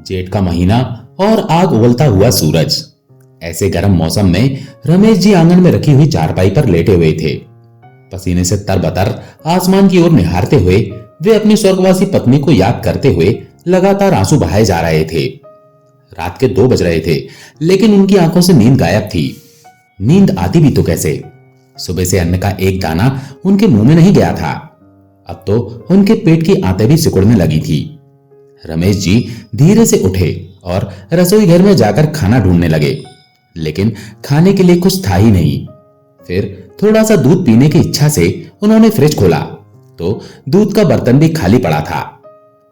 जेठ का महीना और आग उगलता हुआ सूरज। ऐसे गर्म मौसम में रमेश जी आंगन में रखी हुई चारपाई पर लेटे हुए थे। पसीने से तरबतर आसमान की ओर निहारते हुए वे अपनी स्वर्गवासी पत्नी को याद करते हुए लगातार आंसू बहाए जा रहे थे। रात के 2 बज रहे थे, लेकिन उनकी आंखों से नींद गायब थी। नींद आती भी तो कैसे? सुबह से अन्न का एक दाना उनके मुंह में नहीं गया था। अब तो उनके पेट की आंतें भी सिकुड़ने लगी थी। रमेश जी धीरे से उठे और रसोई घर में जाकर खाना ढूंढने लगे, लेकिन खाने के लिए कुछ था ही नहीं। फिर थोड़ा सा दूध पीने की इच्छा से उन्होंने फ्रिज खोला तो दूध का बर्तन भी खाली पड़ा था।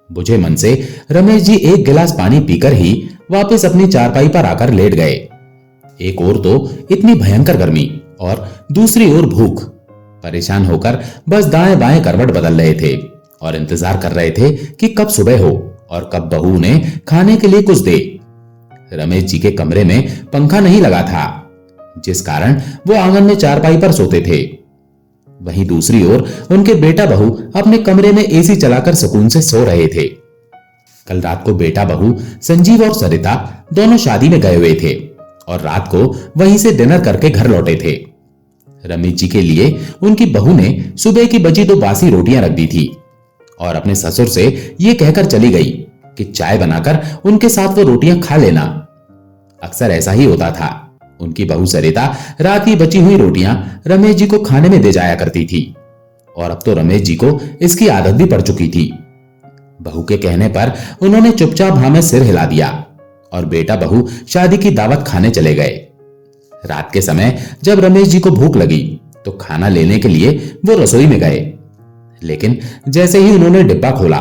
बुझे मन से रमेश जी एक गिलास पानी पीकर ही वापस अपनी चारपाई पर आकर लेट गए। एक ओर तो इतनी भयंकर गर्मी और दूसरी ओर भूख। परेशान होकर बस दाएं बाएं करवट बदल रहे थे और इंतजार कर रहे थे कि कब सुबह हो और कब बहू उन्हें खाने के लिए कुछ दे। रमेश जी के कमरे में पंखा नहीं लगा था, जिस कारण वो आंगन में चारपाई पर सोते थे। वहीं दूसरी ओर उनके बेटा बहू अपने कमरे में एसी चलाकर सुकून से सो रहे थे। कल रात को बेटा बहू संजीव और सरिता दोनों शादी में गए हुए थे और रात को वहीं से डिनर करके घर लौटे थे। रमेश जी के लिए उनकी बहू ने सुबह की बची 2 बासी रोटियां रख दी थी और अपने ससुर से ये कहकर चली गई कि चाय बनाकर उनके साथ वो रोटियां खा लेना। अक्सर ऐसा ही होता था। उनकी बहू सरिता रात की बची हुई रोटियां रमेश जी को खाने में दे जाया करती थी और अब तो रमेश जी को इसकी आदत भी पड़ चुकी थी। बहू के कहने पर उन्होंने चुपचाप हाँ में सिर हिला दिया और बेटा बहू शादी की दावत खाने चले गए। रात के समय जब रमेश जी को भूख लगी तो खाना लेने के लिए वो रसोई में गए, लेकिन जैसे ही उन्होंने डिब्बा खोला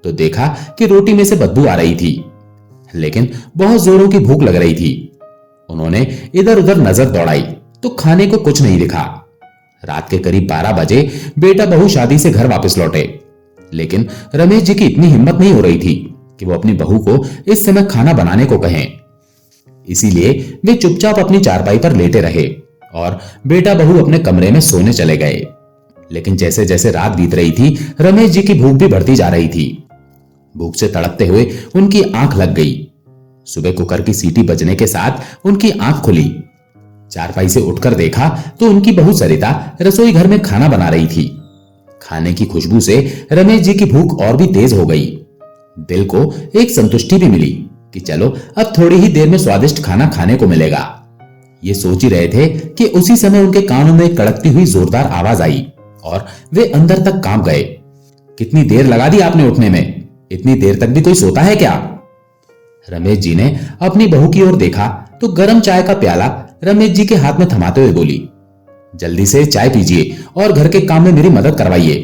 तो देखा कि रोटी में से बदबू आ रही थी, लेकिन बहुत जोरों की भूख लग रही थी। उन्होंने इधर उधर नजर दौड़ाई तो खाने को कुछ नहीं दिखा। रात के करीब 12 बजे बेटा बहू शादी से घर वापस लौटे, लेकिन रमेश जी की इतनी हिम्मत नहीं हो रही थी कि वो अपनी बहू को इस समय खाना बनाने को कहें। इसीलिए वे चुपचाप अपनी चारपाई पर लेटे रहे और बेटा बहू अपने कमरे में सोने चले गए। लेकिन जैसे जैसे रात बीत रही थी, रमेश जी की भूख भी बढ़ती जा रही थी। भूख से तड़पते हुए उनकी आंख लग गई। सुबह कुकर की सीटी बजने के साथ उनकी आंख खुली। चारपाई से उठकर देखा तो उनकी बहू सरिता रसोई घर में खाना बना रही थी। खाने की खुशबू से रमेश जी की भूख और भी तेज हो गई। दिल को एक संतुष्टि भी मिली कि चलो अब थोड़ी ही देर में स्वादिष्ट खाना खाने को मिलेगा। ये सोच ही रहे थे कि उसी समय उनके कानों में कड़कती हुई जोरदार आवाज आई और वे अंदर तक कांप गए। कितनी देर लगा दी आपने उठने में? इतनी देर तक भी कोई सोता है क्या? रमेश जी ने अपनी बहू की ओर देखा तो गर्म चाय का प्याला रमेश जी के हाथ में थमाते हुए बोली, जल्दी से चाय पीजिए और घर के काम में मेरी मदद करवाइए।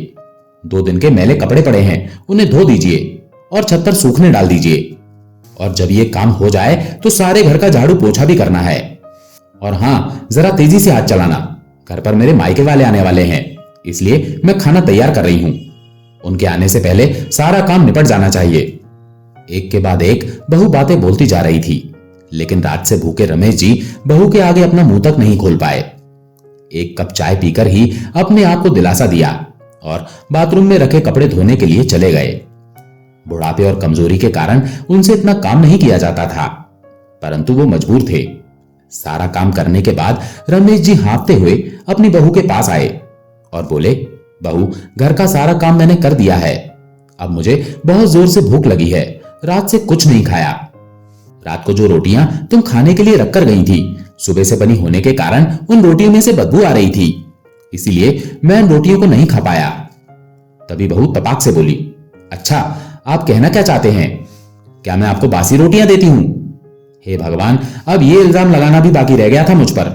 2 दिन के मैले कपड़े पड़े हैं, उन्हें धो दीजिए और छत पर सूखने डाल दीजिए। और जब ये काम हो जाए तो सारे घर का झाड़ू पोछा भी करना है। और हाँ, जरा तेजी से हाथ चलाना, घर पर मेरे मायके वाले आने वाले हैं, इसलिए मैं खाना तैयार कर रही हूं। उनके आने से पहले सारा काम निपट जाना चाहिए। एक के बाद एक बहू बातें बोलती जा रही थी, लेकिन रात से भूखे रमेश जी बहू के आगे अपना मुंह तक नहीं खोल पाए। एक कप चाय पीकर ही अपने आप को दिलासा दिया और बाथरूम में रखे कपड़े धोने के लिए चले गए। बुढ़ापे और कमजोरी के कारण उनसे इतना काम नहीं किया जाता था, परंतु वो मजबूर थे। सारा काम करने के बाद रमेश जी हाँफते हुए अपनी बहू के पास आए और बोले, बहू, घर का सारा काम मैंने कर दिया है। अब मुझे बहुत जोर से भूख लगी है, रात से कुछ नहीं खाया। रात को जो रोटियां तुम खाने के लिए रखकर गई थी, सुबह से बनी होने के कारण उन रोटियों में से बदबू आ रही थी, इसीलिए मैं उन रोटियों को नहीं खा पाया। तभी बहू तपाक से बोली, अच्छा, आप कहना क्या चाहते हैं? क्या मैं आपको बासी रोटियां देती हूं? हे भगवान, अब ये इल्जाम लगाना भी बाकी रह गया था मुझ पर।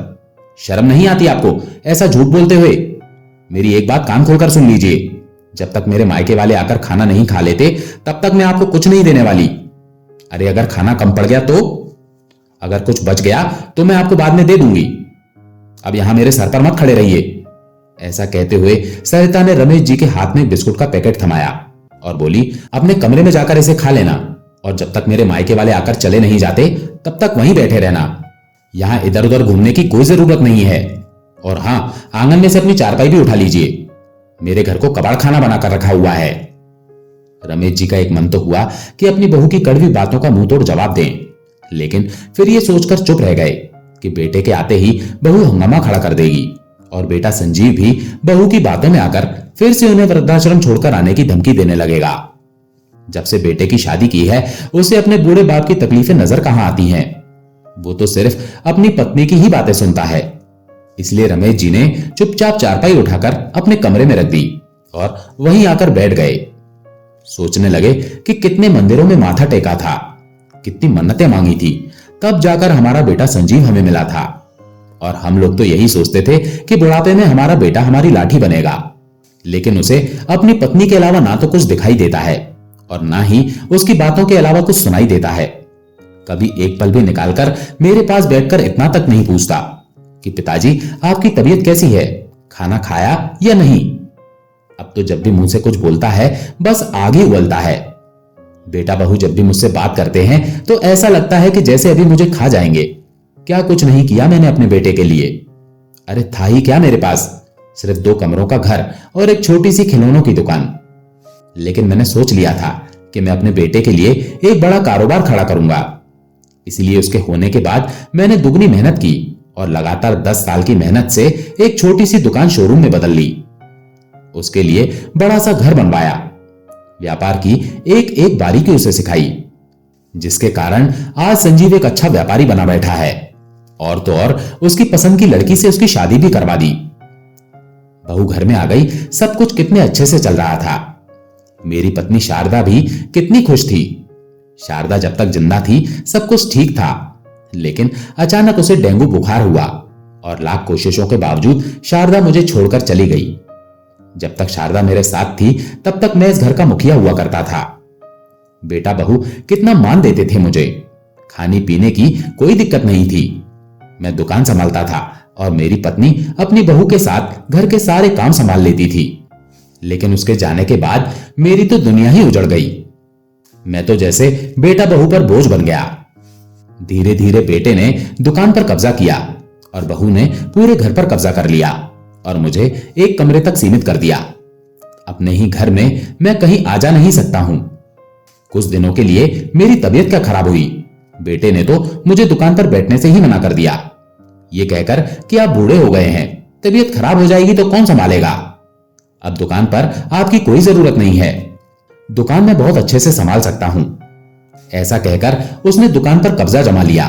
शर्म नहीं आती आपको ऐसा झूठ बोलते हुए? मेरी एक बात कान खोलकर सुन लीजिए, जब तक मेरे मायके वाले आकर खाना नहीं खा लेते तब तक मैं आपको कुछ नहीं देने वाली। अरे अगर खाना कम पड़ गया तो? अगर कुछ बच गया तो मैं आपको बाद में दे दूंगी। अब यहां मेरे सर पर मत खड़े रहिए। ऐसा कहते हुए सरिता ने रमेश जी के हाथ में बिस्कुट का पैकेट थमाया और बोली, अपने कमरे में जाकर इसे खा लेना और जब तक मेरे मायके वाले आकर चले नहीं जाते तब तक वहीं बैठे रहना। यहां इधर उधर घूमने की कोई जरूरत नहीं है। और हां, आंगन में से अपनी चारपाई भी उठा लीजिए, मेरे घर को कबाड़ खाना बनाकर रखा हुआ है। रमेश जी का एक मन तो हुआ कि अपनी बहू की कड़वी बातों का मुंह तोड़ जवाब दें, लेकिन फिर ये सोचकर चुप रह गए कि बेटे के आते ही बहू हंगामा खड़ा कर देगी और बेटा संजीव भी बहू की बातों में आकर फिर से उन्हें वृद्धाश्रम छोड़कर आने की धमकी देने लगेगा। जब से बेटे की शादी की है उसे अपने बूढ़े बाप की तकलीफें नजर कहां आती हैं। वो तो सिर्फ अपनी पत्नी की ही बातें सुनता है। इसलिए रमेश जी ने चुपचाप चारपाई उठाकर अपने कमरे में रख दी और वहीं आकर बैठ गए। सोचने लगे कि कितने मंदिरों में माथा टेका था, कितनी मन्नतें मांगी थी, तब जाकर हमारा बेटा संजीव हमें मिला था। और हम लोग तो यही सोचते थे कि बुढ़ापे में हमारा बेटा हमारी लाठी बनेगा, लेकिन उसे अपनी पत्नी के अलावा ना तो कुछ दिखाई देता है और ना ही उसकी बातों के अलावा कुछ सुनाई देता है। कभी एक पल भी निकालकर मेरे पास बैठकर इतना तक नहीं पूछता कि पिताजी आपकी तबीयत कैसी है, खाना खाया या नहीं। अब तो जब भी मुंह से कुछ बोलता है बस आग ही उगलता है। बेटा बहू जब भी मुझसे बात करते हैं तो ऐसा लगता है कि जैसे अभी मुझे खा जाएंगे। क्या कुछ नहीं किया मैंने अपने बेटे के लिए। अरे था ही क्या मेरे पास, सिर्फ 2 कमरों का घर और एक छोटी सी खिलौनों की दुकान। लेकिन मैंने सोच लिया था कि मैं अपने बेटे के लिए एक बड़ा कारोबार खड़ा करूंगा। इसलिए उसके होने के बाद मैंने दुगनी मेहनत की और लगातार 10 साल की मेहनत से एक छोटी सी दुकान शोरूम में बदल ली। उसके लिए बड़ा सा घर बनवाया, व्यापार की एक एक बारीकी उसे सिखाई, जिसके कारण आज संजीव एक अच्छा व्यापारी बना बैठा है। और तो और उसकी पसंद की लड़की से उसकी शादी भी करवा दी। बहू घर में आ गई, सब कुछ कितने अच्छे से चल रहा था। मेरी पत्नी शारदा भी कितनी खुश थी। शारदा जब तक जिंदा थी सब कुछ ठीक था, लेकिन अचानक उसे डेंगू बुखार हुआ और लाख कोशिशों के बावजूद शारदा मुझे छोड़कर चली गई। जब तक शारदा मेरे साथ थी तब तक मैं इस घर का मुखिया हुआ करता था। बेटा बहू कितना मान देते थे मुझे, खाने पीने की कोई दिक्कत नहीं थी। मैं दुकान संभालता था और मेरी पत्नी अपनी बहू के साथ घर के सारे काम संभाल लेती थी। लेकिन उसके जाने के बाद मेरी तो दुनिया ही उजड़ गई। मैं तो जैसे बेटा बहू पर बोझ बन गया। धीरे धीरे बेटे ने दुकान पर कब्जा किया और बहू ने पूरे घर पर कब्जा कर लिया और मुझे एक कमरे तक सीमित कर दिया। अपने ही घर में मैं कहीं आ जा नहीं सकता हूं। कुछ दिनों के लिए मेरी तबीयत क्या खराब हुई, बेटे ने तो मुझे दुकान पर बैठने से ही मना कर दिया, ये कहकर कि आप बूढ़े हो गए हैं, तबीयत खराब हो जाएगी तो कौन संभालेगा। अब दुकान पर आपकी कोई जरूरत नहीं है, दुकान में बहुत अच्छे से संभाल सकता हूं। ऐसा कहकर उसने दुकान पर कब्जा जमा लिया।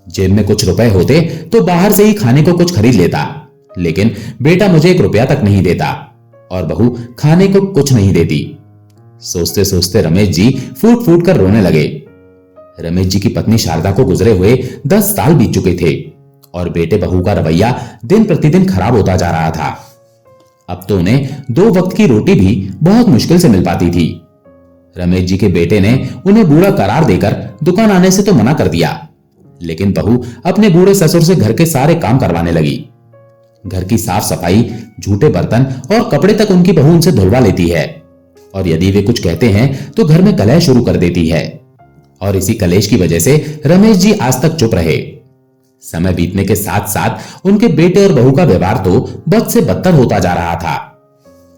जेब में कुछ रुपए होते तो बाहर से ही खाने को कुछ खरीद लेता, लेकिन बेटा मुझे 1 रुपया तक नहीं देता और बहू खाने को कुछ नहीं देती। सोचते सोचते रमेश जी फूट फूट कर रोने लगे। रमेश जी की पत्नी शारदा को गुजरे हुए 10 साल बीत चुके थे और बेटे बहू का रवैया दिन प्रतिदिन खराब होता जा रहा था। अब तो उन्हें 2 वक्त की रोटी भी बहुत मुश्किल से मिल पाती थी। रमेश जी के बेटे ने उन्हें बूढ़ा करार देकर दुकान आने से तो मना कर दिया, लेकिन बहू अपने बूढ़े ससुर से घर के सारे काम करवाने लगी। घर की साफ सफाई, झूठे बर्तन और कपड़े तक उनकी बहू उनसे धुलवा लेती है और यदि वे कुछ कहते हैं तो घर में कलह शुरू कर देती है। और इसी कलेश की वजह से रमेश जी आज तक चुप रहे। समय बीतने के साथ साथ उनके बेटे और बहू का व्यवहार तो बद से बदतर होता जा रहा था।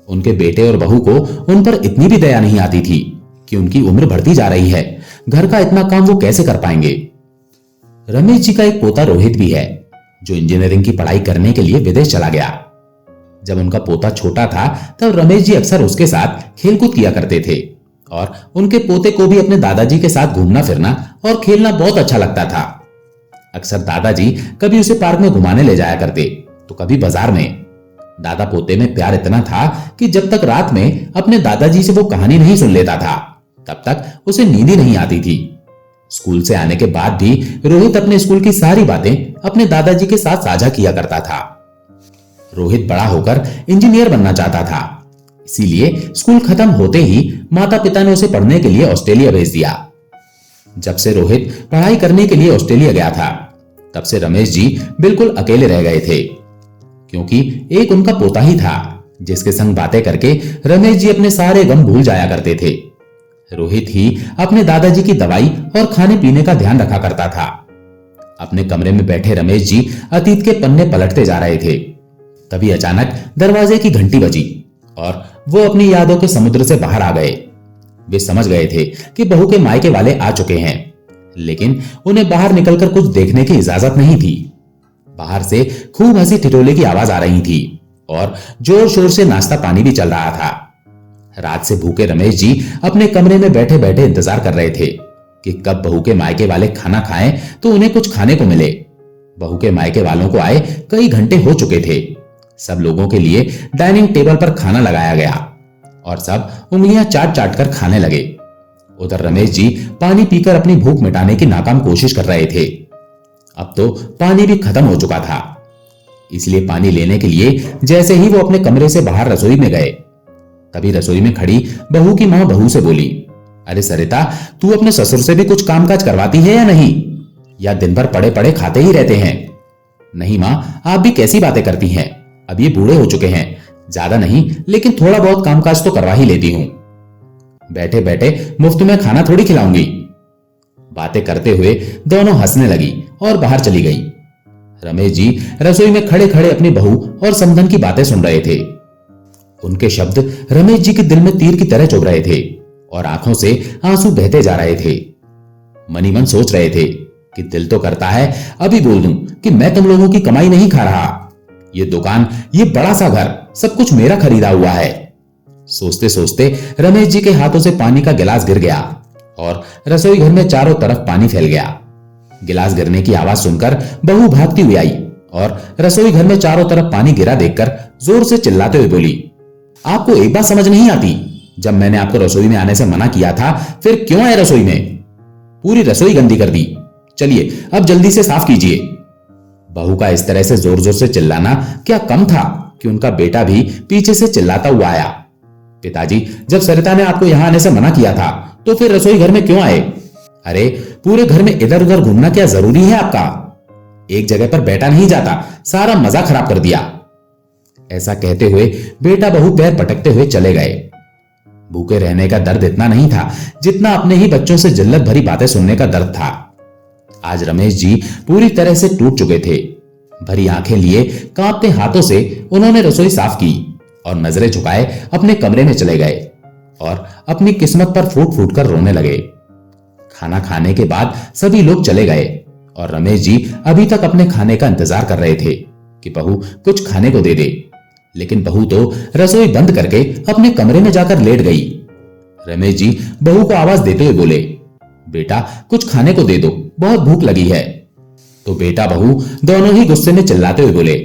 उनके बेटे और बहू को उन पर इतनी भी दया नहीं आती थी कि उनकी उम्र बढ़ती जा रही है, घर का इतना काम वो कैसे कर पाएंगे। रमेश जी का एक पोता रोहित भी है, जो इंजीनियरिंग की पढ़ाई करने के लिए विदेश चला गया। जब उनका पोता छोटा था तब रमेश जी अक्सर उसके साथ खेलकूद किया करते थे और उनके पोते को भी अपने दादाजी के साथ घूमना फिरना और खेलना बहुत अच्छा लगता था। अक्सर दादाजी कभी उसे पार्क में घुमाने ले जाया करते तो कभी बाजार में। दादा पोते में प्यार इतना था कि जब तक रात में अपने दादाजी से वो कहानी नहीं सुन लेता था तब तक उसे नींद ही नहीं आती थी। स्कूल से आने के बाद भी रोहित अपने स्कूल की सारी बातें अपने दादाजी के साथ साझा किया करता था। रोहित बड़ा होकर इंजीनियर बनना चाहता था, इसीलिए स्कूल खत्म होते ही माता पिता ने उसे पढ़ने के लिए ऑस्ट्रेलिया भेज दिया। जब से रोहित पढ़ाई करने के लिए ऑस्ट्रेलिया गया था तब से रमेश जी बिल्कुल अकेले रह गए थे, क्योंकि एक उनका पोता ही था जिसके संग बातें करके रमेश जी अपने सारे गम भूल जाया करते थे। रोहित ही अपने दादाजी की दवाई और खाने पीने का ध्यान रखा करता था। अपने कमरे में बैठे रमेश जी अतीत के पन्ने पलटते जा रहे थे। तभी अचानक दरवाजे की घंटी बजी और वो अपनी यादों के समुद्र से बाहर आ गए। वे समझ गए थे कि बहू के मायके वाले आ चुके हैं, लेकिन उन्हें बाहर निकलकर कुछ देखने की इजाजत नहीं थी। बाहर से खूब हंसी ठिठोले की आवाज आ रही थी और जोर शोर से नाश्ता पानी भी चल रहा था। रात से भूखे रमेश जी अपने कमरे में बैठे बैठे इंतजार कर रहे थे कि कब बहू के मायके वाले खाना खाएं तो उन्हें कुछ खाने को मिले। बहू के मायके वालों को आए कई घंटे हो चुके थे। सब लोगों के लिए डाइनिंग टेबल पर खाना लगाया गया और सब उंगलियां चाट चाट कर खाने लगे। उधर रमेश जी पानी पीकर अपनी भूख मिटाने की नाकाम कोशिश कर रहे थे। अब तो पानी भी खत्म हो चुका था, इसलिए पानी लेने के लिए जैसे ही वो अपने कमरे से बाहर रसोई में गए, तभी रसोई में खड़ी बहू की मां बहू से बोली, अरे सरिता, तू अपने ससुर से भी कुछ कामकाज करवाती है या नहीं, या दिन भर पड़े पड़े खाते ही रहते हैं? नहीं मां, आप भी कैसी बातें करती हैं, अब ये बूढ़े हो चुके हैं, ज्यादा नहीं लेकिन थोड़ा बहुत कामकाज तो करवा ही लेती हूं। बैठे बैठे मुफ्त में खाना थोड़ी खिलाऊंगी। बातें करते हुए दोनों हंसने लगी और बाहर चली गई। रमेश जी रसोई में खड़े खड़े अपनी बहू और समधन की बातें सुन रहे थे। उनके शब्द रमेश जी के दिल में तीर की तरह चुभ रहे थे और आंखों से आंसू बहते जा रहे थे। मनी मन सोच रहे थे कि दिल तो करता है अभी बोल दूं कि मैं तुम लोगों की कमाई नहीं खा रहा, ये दुकान, ये बड़ा सा घर, सब कुछ मेरा खरीदा हुआ है। सोचते सोचते रमेश जी के हाथों से पानी का गिलास गिर गया और रसोई घर में चारों तरफ पानी फैल गया। गिलास गिरने की आवाज सुनकर बहू भागती हुई आई और रसोई घर में चारों तरफ पानी गिरा देखकर जोर से चिल्लाते हुए बोली, आपको एक बात समझ नहीं आती? जब मैंने आपको रसोई में आने से मना किया था, फिर क्यों आए रसोई में? पूरी रसोई गंदी कर दी। चलिए अब जल्दी से साफ कीजिए। बहू का इस तरह से जोर जोर से चिल्लाना क्या कम था कि उनका बेटा भी पीछे से चिल्लाता हुआ आया, पिताजी, जब सरिता ने आपको यहां आने से मना किया था तो फिर रसोई घर में क्यों आए? अरे पूरे घर में इधर उधर घूमना क्या जरूरी है आपका? एक जगह पर बैठा नहीं जाता, सारा मजा खराब कर दिया। ऐसा कहते हुए बेटा बहू पैर पटकते हुए चले गए। भूखे रहने का दर्द इतना नहीं था जितना अपने ही बच्चों से जिल्लत भरी बातें सुनने का दर्द था। आज रमेश जी पूरी तरह से टूट चुके थे। भरी आंखें लिए कांपते हाथों से उन्होंने रसोई साफ की और नजरें झुकाए अपने कमरे में चले गए और अपनी किस्मत पर फूट फूट कर रोने लगे। खाना खाने के बाद सभी लोग चले गए और रमेश जी अभी तक अपने खाने का इंतजार कर रहे थे कि बहू कुछ खाने को दे दे, लेकिन बहू तो रसोई बंद करके अपने कमरे में जाकर लेट गई। रमेश जी बहू को आवाज देते हुए बोले, बेटा कुछ खाने को दे दो, बहुत भूख लगी है। तो बेटा बहू दोनों ही गुस्से में चिल्लाते हुए बोले,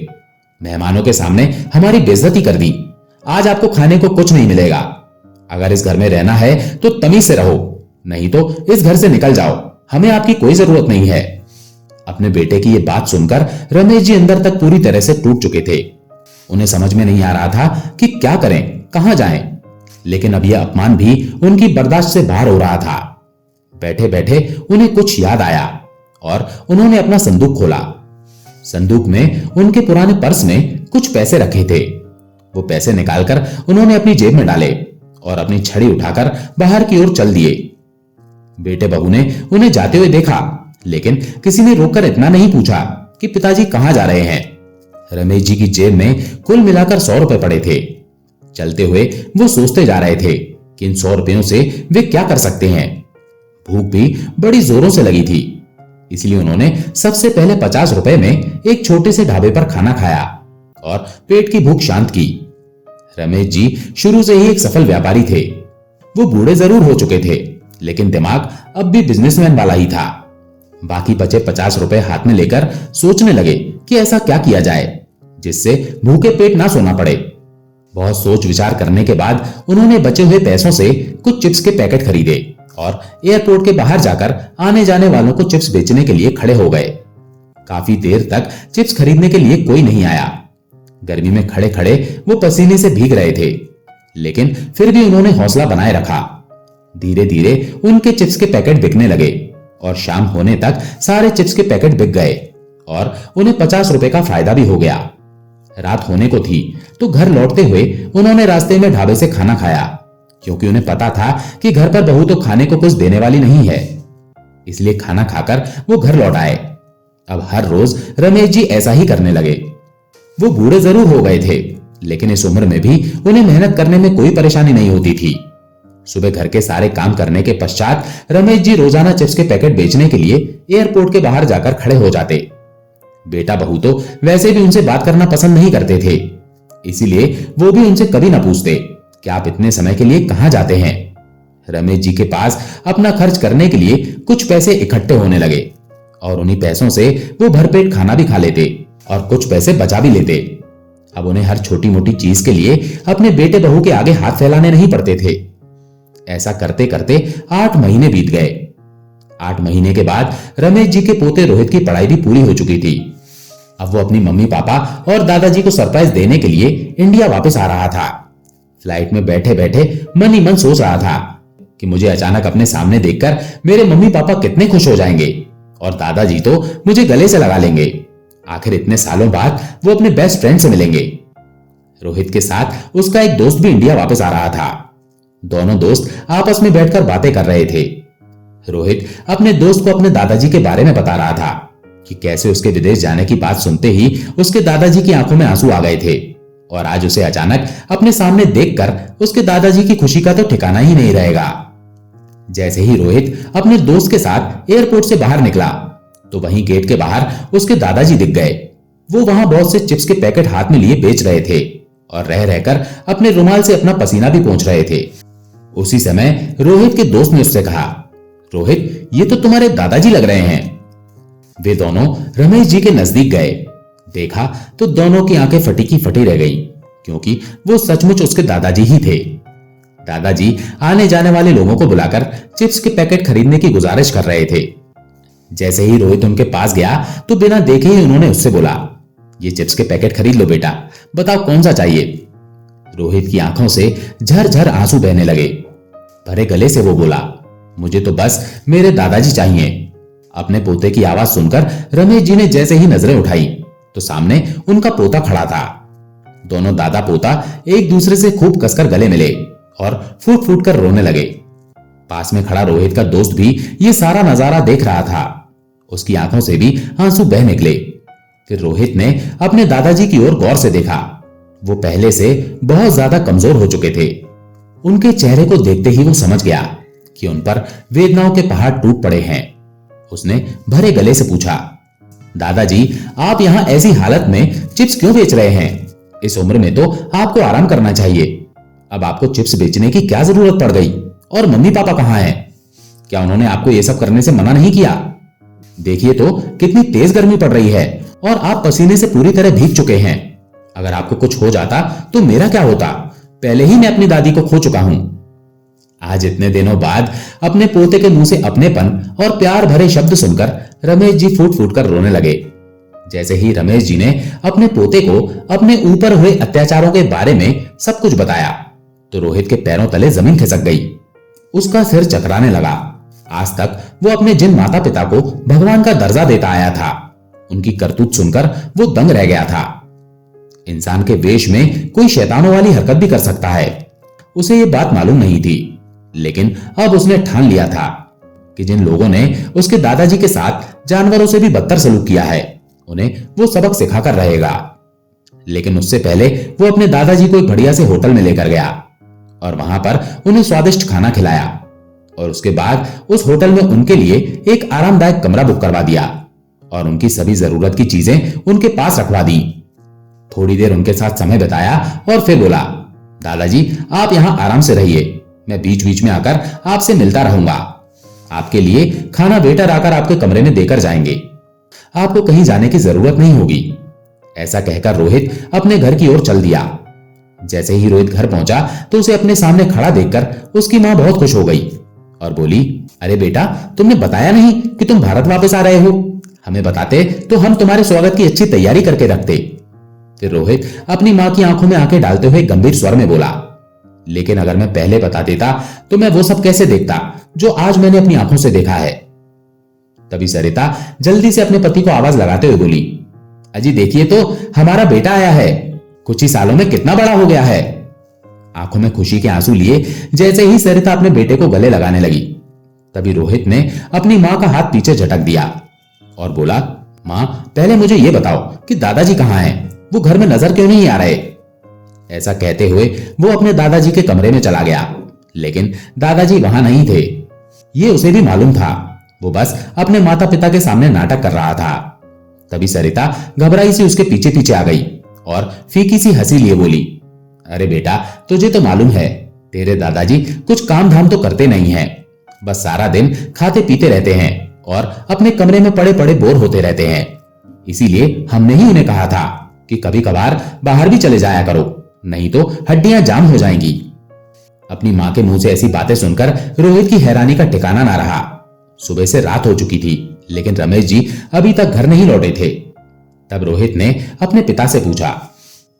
मेहमानों के सामने हमारी बेइज्जती कर दी, आज आपको खाने को कुछ नहीं मिलेगा। अगर इस घर में रहना है तो तमीज से रहो, नहीं तो इस घर से निकल जाओ, हमें आपकी कोई जरूरत नहीं है। अपने बेटे की ये बात सुनकर रमेश जी अंदर तक पूरी तरह से टूट चुके थे। उन्हें समझ में नहीं आ रहा था कि क्या करें, कहां जाएं, लेकिन अब यह अपमान भी उनकी बर्दाश्त से बाहर हो रहा था। बैठे बैठे उन्हें कुछ याद आया और उन्होंने अपना संदूक खोला। संदूक में उनके पुराने पर्स में कुछ पैसे रखे थे। वो पैसे निकालकर उन्होंने अपनी जेब में डाले और अपनी छड़ी उठाकर बाहर की ओर चल दिए। बेटे बहू ने उन्हें जाते हुए देखा, लेकिन किसी ने रोककर इतना नहीं पूछा कि पिताजी कहां जा रहे हैं। रमेश जी की जेब में कुल मिलाकर 100 रुपए पड़े थे। चलते हुए वो सोचते जा रहे थे कि इन 100 रुपयों से वे क्या कर सकते हैं। भूख भी बड़ी जोरों से लगी थी, इसलिए उन्होंने सबसे पहले 50 रुपए में एक छोटे से ढाबे पर खाना खाया और पेट की भूख शांत की। रमेश जी शुरू से ही एक सफल व्यापारी थे। वो बूढ़े जरूर हो चुके थे, लेकिन दिमाग अब भी बिजनेसमैन वाला ही था। बाकी बचे 50 रुपए हाथ में लेकर सोचने लगे कि ऐसा क्या किया जाए जिससे भूखे पेट ना सोना पड़े। बहुत सोच विचार करने के बाद उन्होंने बचे हुए पैसों से कुछ चिप्स के पैकेट खरीदे और एयरपोर्ट के बाहर जाकर आने जाने वालों को चिप्स बेचने के लिए खड़े हो गए। काफी देर तक चिप्स खरीदने के लिए कोई नहीं आया। गर्मी में खड़े खड़े वो पसीने से भीग रहे थे, लेकिन फिर भी उन्होंने हौसला बनाए रखा। धीरे धीरे उनके चिप्स के पैकेट बिकने लगे और शाम होने तक सारे चिप्स के पैकेट बिक गए और उन्हें 50 रुपए का फायदा भी हो गया। रात होने को थी तो घर लौटते हुए उन्होंने रास्ते में ढाबे से खाना खाया, क्योंकि उन्हें पता था कि घर पर बहू तो खाने को कुछ देने वाली नहीं है। इसलिए खाना खाकर वो घर लौट आए। अब हर रोज रमेश जी ऐसा ही करने लगे। वो बूढ़े जरूर हो गए थे, लेकिन इस उम्र में भी उन्हें मेहनत करने में कोई परेशानी नहीं होती थी। सुबह घर के सारे काम करने के पश्चात रमेश जी रोजाना चिप्स के पैकेट बेचने के लिए एयरपोर्ट के बाहर जाकर खड़े हो जाते। बेटा बहू तो वैसे भी उनसे बात करना पसंद नहीं करते थे, इसीलिए वो भी उनसे कभी ना पूछते कि आप इतने समय के लिए कहां जाते हैं। रमेश जी के पास अपना खर्च करने के लिए कुछ पैसे इकट्ठे होने लगे और उन्हीं पैसों से वो भरपेट खाना भी खा लेते और कुछ पैसे बचा भी लेते। अब उन्हें हर छोटी मोटी चीज के लिए अपने बेटे बहू के आगे हाथ फैलाने नहीं पड़ते थे। ऐसा करते करते 8 महीने बीत गए। 8 महीने के बाद रमेश जी के पोते रोहित की पढ़ाई भी पूरी हो चुकी थी। अब वो अपनी मम्मी पापा और दादाजी को सरप्राइज देने के लिए इंडिया वापस आ रहा था। फ्लाइट में बैठे बैठे मन ही मन सोच रहा था कि मुझे अचानक अपने सामने देखकर मेरे मम्मी पापा कितने खुश हो जाएंगे और दादाजी तो मुझे गले से लगा लेंगे। आखिर इतने सालों बाद वो अपने बेस्ट फ्रेंड से मिलेंगे। रोहित के साथ उसका एक दोस्त भी इंडिया वापस आ रहा था। दोनों दोस्त आपस में बैठकर बातें कर रहे थे। रोहित अपने दोस्त को अपने दादाजी के बारे में बता रहा था कि कैसे उसके विदेश जाने की बात सुनते ही उसके दादाजी की आंखों में आंसू आ गए थे और आज उसे अचानक अपने सामने देखकर उसके दादाजी की खुशी का तो ठिकाना ही नहीं रहेगा। जैसे ही रोहित अपने दोस्त के साथ एयरपोर्ट से बाहर निकला तो वहीं गेट के बाहर उसके दादाजी दिख गए। वो वहां बहुत से चिप्स के पैकेट हाथ में लिए बेच रहे थे और रह रहकर अपने रुमाल से अपना पसीना भी पोंछ रहे थे। उसी समय रोहित के दोस्त ने उससे कहा, रोहित ये तो तुम्हारे दादाजी लग रहे हैं। वे दोनों रमेश जी के नजदीक गए। देखा तो दोनों की आंखें फटी की फटी रह गई, क्योंकि वो सचमुच उसके दादाजी ही थे। दादाजी आने जाने वाले लोगों को बुलाकर चिप्स के पैकेट खरीदने की गुजारिश कर रहे थे। जैसे ही रोहित उनके पास गया तो बिना देखे ही उन्होंने उससे बोला, ये चिप्स के पैकेट खरीद लो बेटा, बताओ कौन सा चाहिए। रोहित की आंखों से झरझर आंसू बहने लगे। भरे गले से वो बोला, मुझे तो बस मेरे दादाजी चाहिए। अपने पोते की आवाज सुनकर रमेश जी ने जैसे ही नजरें उठाई तो सामने उनका पोता खड़ा था। दोनों दादा पोता एक दूसरे से खूब कसकर गले मिले और फूट फूट कर रोने लगे। पास में खड़ा रोहित का दोस्त भी ये सारा नजारा देख रहा था। उसकी आंखों से भी आंसू बह निकले। फिर रोहित ने अपने दादाजी की ओर गौर से देखा। वो पहले से बहुत ज्यादा कमजोर हो चुके थे। उनके चेहरे को देखते ही वो समझ गया कि उन पर वेदनाओं के पहाड़ टूट पड़े हैं। उसने भरे गले से पूछा, दादाजी आप यहां ऐसी हालत में चिप्स क्यों बेच रहे हैं? इस उम्र में तो आपको आराम करना चाहिए। अब आपको चिप्स बेचने की क्या जरूरत पड़ गई? और मम्मी पापा कहां हैं? क्या उन्होंने आपको ये सब करने से मना नहीं किया? देखिए तो कितनी तेज गर्मी पड़ रही है और आप पसीने से पूरी तरह भीग चुके हैं। अगर आपको कुछ हो जाता तो मेरा क्या होता? पहले ही मैं अपनी दादी को खो चुका हूं। आज इतने दिनों बाद अपने पोते के मुंह से अपनेपन और प्यार भरे शब्द सुनकर रमेश जी फूट फूट कर रोने लगे। जैसे ही रमेश जी ने अपने पोते को अपने ऊपर हुए अत्याचारों के बारे में सब कुछ बताया तो रोहित के पैरों तले जमीन खिसक गई। उसका सिर चकराने लगा। आज तक वो अपने जिन माता पिता को भगवान का दर्जा देता आया था, उनकी करतूत सुनकर वो दंग रह गया था। इंसान के वेश में कोई शैतानों वाली हरकत भी कर सकता है। उसे ये बात मालूम नहीं थी, लेकिन अब उसने ठान लिया था कि जिन लोगों ने उसके दादाजी के साथ जानवरों से भी बदतर सलूक किया है, उन्हें वो सबक सिखाकर रहेगा। लेकिन उससे पहले वो अपने दादाजी को एक बढ़िया से होटल में लेकर गया और वहां पर उन्हें स्वादिष्ट खाना खिलाया और उसके बाद उस होटल में उनके लिए एक आरामदायक कमरा बुक करवा दिया और उनकी सभी जरूरत की चीजें उनके पास रखवा दी। थोड़ी देर उनके साथ समय बिताया और फिर बोला, दादाजी आप यहां आराम से रहिए, मैं बीच बीच में आकर आपसे मिलता रहूंगा। आपके लिए खाना वेटर आकर आपके कमरे में देकर जाएंगे। आपको कहीं जाने की जरूरत नहीं होगी। ऐसा कहकर रोहित अपने घर की ओर चल दिया। जैसे ही रोहित घर पहुंचा तो उसे अपने सामने खड़ा देखकर उसकी मां बहुत खुश हो गई और बोली, अरे बेटा तुमने बताया नहीं कि तुम भारत वापस आ रहे हो। हमें बताते तो हम तुम्हारे स्वागत की अच्छी तैयारी करके रखते। फिर रोहित अपनी मां की आंखों में आंखें डालते हुए गंभीर स्वर में बोला, लेकिन अगर मैं पहले बता देता तो मैं वो सब कैसे देखता जो आज मैंने अपनी आंखों से देखा है। तभी सरिता जल्दी से अपने पति को आवाज लगाते हुए बोली, अजी देखिए तो हमारा बेटा आया है, कुछ ही सालों में कितना बड़ा हो गया है। आंखों में खुशी के आंसू लिए जैसे ही सरिता अपने बेटे को गले लगाने लगी, तभी रोहित ने अपनी मां का हाथ पीछे झटक दिया और बोला, मां पहले मुझे यह बताओ कि दादाजी कहां हैं? वो घर में नजर क्यों नहीं आ रहे? ऐसा कहते हुए वो अपने दादाजी के कमरे में चला गया, लेकिन दादाजी वहां नहीं थे। ये उसे भी मालूम था। वो बस अपने माता पिता के सामने नाटक कर रहा था। तभी सरिता घबराई सी उसके पीछे पीछे आ गई और फीकी सी हंसी लिए बोली, अरे बेटा, तुझे तो मालूम है तेरे दादाजी कुछ काम धाम तो करते नहीं हैं, बस सारा दिन खाते पीते रहते हैं और अपने कमरे में पड़े पड़े बोर होते रहते हैं। इसीलिए हमने ही उन्हें कहा था कि कभी कभार बाहर भी चले जाया करो, नहीं तो हड्डियां जाम हो जाएंगी। अपनी मां के मुंह से ऐसी बातें सुनकर रोहित की हैरानी का ठिकाना ना रहा। सुबह से रात हो चुकी थी, लेकिन रमेश जी अभी तक घर नहीं लौटे थे। तब रोहित ने अपने पिता से पूछा,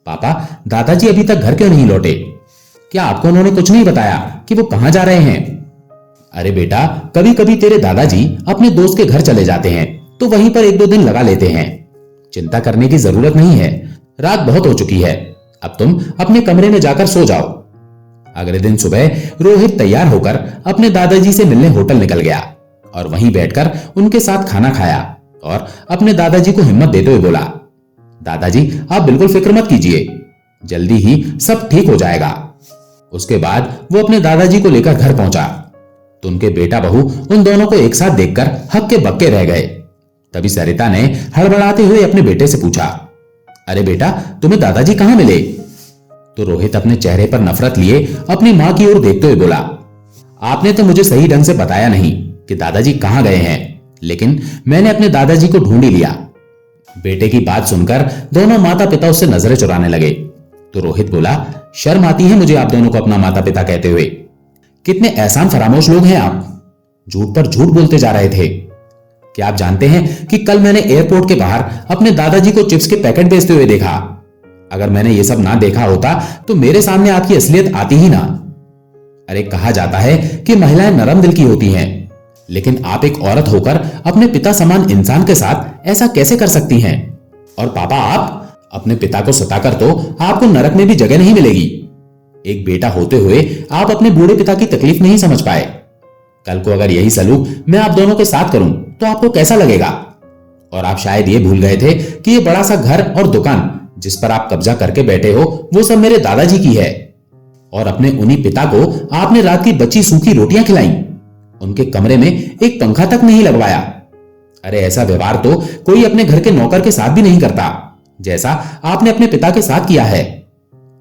पापा, दादाजी अभी तक घर क्यों नहीं लौटे? क्या आपको उन्होंने कुछ नहीं बताया कि वो कहां जा रहे हैं? अरे बेटा, कभी कभी तेरे दादाजी अपने दोस्त के घर चले जाते हैं तो वहीं पर 1-2 दिन लगा लेते हैं। चिंता करने की जरूरत नहीं है, रात बहुत हो चुकी है, अब तुम अपने कमरे में जाकर सो जाओ। अगले दिन सुबह रोहित तैयार होकर अपने दादाजी से मिलने होटल निकल गया और वहीं बैठकर उनके साथ खाना खाया और अपने दादाजी को हिम्मत देते हुए बोला, दादाजी आप बिल्कुल फिक्र मत कीजिए, जल्दी ही सब ठीक हो जाएगा। उसके बाद वो अपने दादाजी को लेकर घर पहुंचा तो उनके बेटा बहू उन दोनों को एक साथ देखकर हक्के बक्के रह गए। तभी सरिता ने हड़बड़ाते हुए अपने बेटे से पूछा, अरे बेटा, तुम्हें दादाजी कहां मिले? तो रोहित अपने चेहरे पर नफरत लिए अपनी मां की ओर देखते हुए बोला, आपने तो मुझे सही ढंग से बताया नहीं कि दादाजी कहां गए हैं, लेकिन मैंने अपने दादाजी को ढूंढ ही लिया। बेटे की बात सुनकर दोनों माता पिता उससे नजरें चुराने लगे तो रोहित बोला, शर्म आती है मुझे आप दोनों को अपना माता पिता कहते हुए। कितने एहसान फरामोश लोग हैं आप, झूठ पर झूठ बोलते जा रहे थे। क्या आप जानते हैं कि कल मैंने एयरपोर्ट के बाहर अपने दादाजी को चिप्स के पैकेट बेचते हुए देखा? अगर मैंने ये सब ना देखा होता तो मेरे सामने आपकी असलियत आती ही ना। अरे कहा जाता है कि महिलाएं नरम दिल की होती हैं, लेकिन आप एक औरत होकर अपने पिता समान इंसान के साथ ऐसा कैसे कर सकती हैं? और पापा, आप अपने पिता को सताकर तो आपको नरक में भी जगह नहीं मिलेगी। एक बेटा होते हुए आप अपने बूढ़े पिता की तकलीफ नहीं समझ पाए। कल को अगर यही सलूक मैं आप दोनों के साथ करूं तो आपको कैसा लगेगा? और आप शायद ये भूल गए थे कि ये बड़ा सा घर और दुकान जिस पर आप कब्जा करके बैठे हो वो सब मेरे दादाजी की है। और अपने उन्हीं पिता को आपने रात की बची सूखी रोटियां खिलाई, उनके कमरे में एक पंखा तक नहीं लगवाया। अरे ऐसा व्यवहार तो कोई अपने घर के नौकर के साथ भी नहीं करता, जैसा आपने अपने पिता के साथ किया है।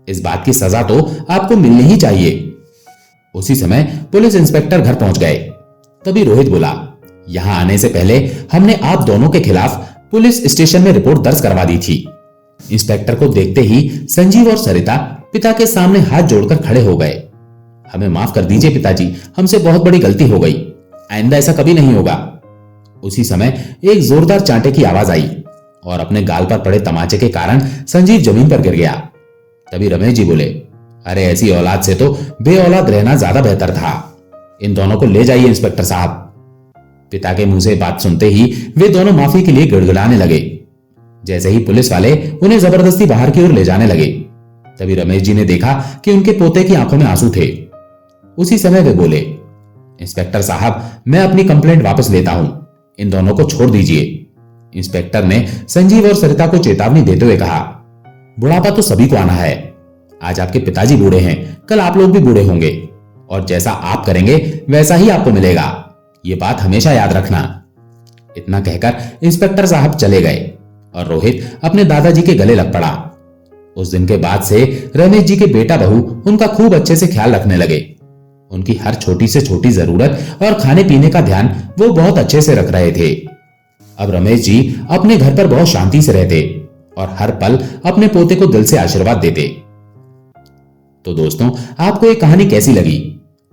इस बात की सजा तो आपको मिलनी ही चाहिए। उसी समय पुलिस इंस्पेक्टर घर पहुंच गए। तभी रोहित बोला, यहां आने से पहले हमने आप दोनों के खिलाफ पुलिस स्टेशन में रिपोर्ट दर्ज करवा दी थी। इंस्पेक्टर को देखते ही संजीव और सरिता पिता के सामने हाथ जोड़कर खड़े हो गए। हमें माफ कर दीजिए पिताजी, हमसे बहुत बड़ी गलती हो गई, आइंदा ऐसा कभी नहीं होगा। उसी समय एक जोरदार चांटे की आवाज आई और अपने गाल पर पड़े तमाचे के कारण संजीव जमीन पर गिर गया। तभी रमेश जी बोले, अरे ऐसी औलाद से तो बे औलाद रहना ज्यादा बेहतर था। इन दोनों को ले जाइए इंस्पेक्टर साहब। पिता के मुंह से बात सुनते ही वे दोनों माफी के लिए गिड़गिड़ाने लगे। जैसे ही पुलिस वाले उन्हें जबरदस्ती बाहर की ओर ले जाने लगे, तभी रमेश जी ने देखा कि उनके पोते की आंखों में आंसू थे। उसी समय वे बोले, इंस्पेक्टर साहब, मैं अपनी कंप्लेंट वापस लेता हूं, इन दोनों को छोड़ दीजिए। इंस्पेक्टर ने संजीव और सरिता को चेतावनी देते हुए कहा, बुढ़ापा तो सभी को आना है। आज आपके पिताजी बूढ़े हैं, कल आप लोग भी बूढ़े होंगे और जैसा आप करेंगे वैसा ही आपको मिलेगा। ये बात हमेशा याद रखना। इतना कहकर इंस्पेक्टर साहब चले गए और रोहित अपने दादाजी के गले लग पड़ा। उस दिन के बाद से रमेश जी के बेटा बहू उनका खूब अच्छे से ख्याल रखने लगे। उनकी हर छोटी से छोटी जरूरत और खाने पीने का ध्यान वो बहुत अच्छे से रख रहे थे। अब रमेश जी अपने घर पर बहुत शांति से रहते और हर पल अपने पोते को दिल से आशीर्वाद देते। तो दोस्तों, आपको ये कहानी कैसी लगी?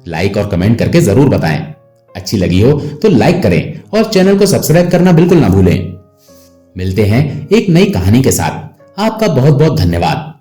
लाइक और कमेंट करके जरूर बताएं। अच्छी लगी हो तो लाइक करें और चैनल को सब्सक्राइब करना बिल्कुल ना भूलें। मिलते हैं एक नई कहानी के साथ। आपका बहुत बहुत धन्यवाद।